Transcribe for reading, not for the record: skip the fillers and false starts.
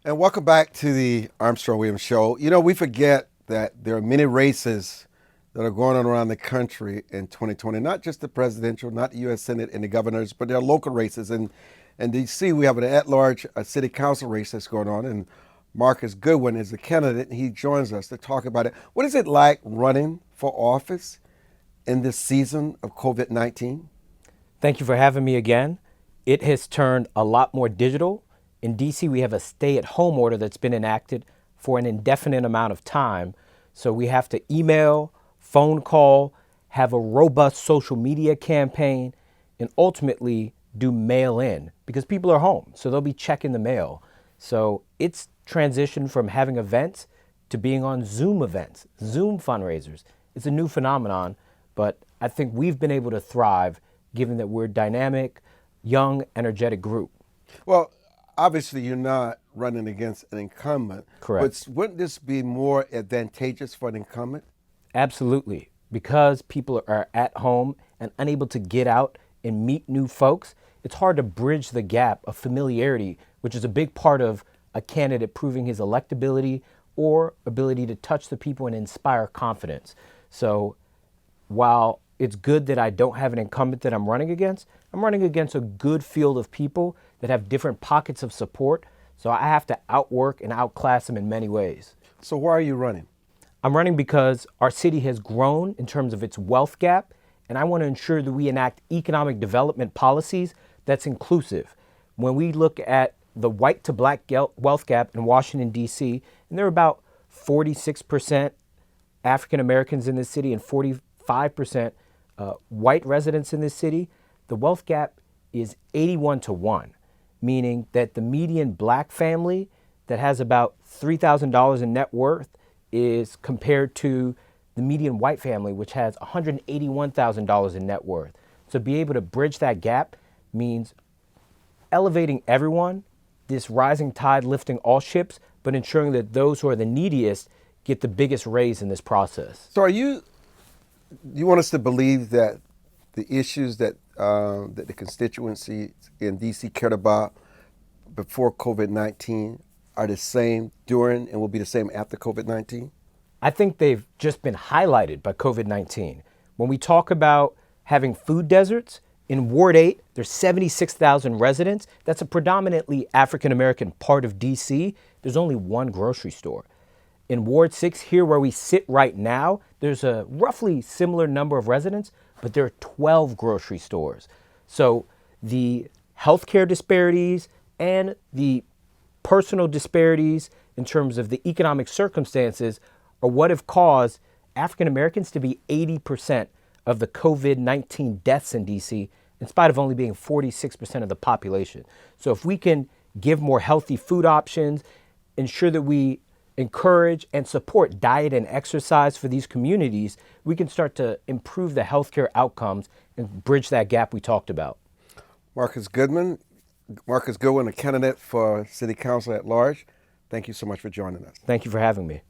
And welcome back to the Armstrong Williams Show. You know, we forget that there are many races that are going on around the country in 2020, not just the presidential, not the U.S. Senate and the governors, but there are local races. And in D.C., we have an at-large city council race that's going on, and Marcus Goodwin is the candidate, and he joins us to talk about it. What is it like running for office in this season of COVID-19? Thank you for having me again. It has turned a lot more digital. In DC, we have a stay-at-home order that's been enacted for an indefinite amount of time. So we have to email, phone call, have a robust social media campaign, and ultimately do mail-in because people are home. So they'll be checking the mail. So it's transitioned from having events to being on Zoom events, Zoom fundraisers. It's a new phenomenon, but I think we've been able to thrive given that we're a dynamic, young, energetic group. Well, obviously, you're not running against an incumbent. Correct. But wouldn't this be more advantageous for an incumbent? Absolutely. Because people are at home and unable to get out and meet new folks, it's hard to bridge the gap of familiarity, which is a big part of a candidate proving his electability or ability to touch the people and inspire confidence. So while it's good that I don't have an incumbent that I'm running against a good field of people that have different pockets of support. So I have to outwork and outclass them in many ways. So why are you running? I'm running because our city has grown in terms of its wealth gap, and I want to ensure that we enact economic development policies that's inclusive. When we look at the white to black wealth gap in Washington, D.C., and there are about 46% African Americans in this city and 45% white residents in this city, the wealth gap is 81-1, meaning that the median black family that has about $3,000 in net worth is compared to the median white family, which has $181,000 in net worth. So be able to bridge that gap means elevating everyone, this rising tide lifting all ships, but ensuring that those who are the neediest get the biggest raise in this process. So you want us to believe that the issues that the constituency in D.C. cared about before COVID-19 are the same during and will be the same after COVID-19? I think they've just been highlighted by COVID-19. When we talk about having food deserts, in Ward 8, there's 76,000 residents. That's a predominantly African-American part of D.C. There's only one grocery store. In Ward 6, here where we sit right now, there's a roughly similar number of residents, but there are 12 grocery stores. So the healthcare disparities and the personal disparities in terms of the economic circumstances are what have caused African Americans to be 80% of the COVID-19 deaths in DC, in spite of only being 46% of the population. So if we can give more healthy food options, ensure that we encourage and support diet and exercise for these communities, we can start to improve the healthcare outcomes and bridge that gap we talked about. Marcus Goodwin, a candidate for City Council at large. Thank you so much for joining us. Thank you for having me.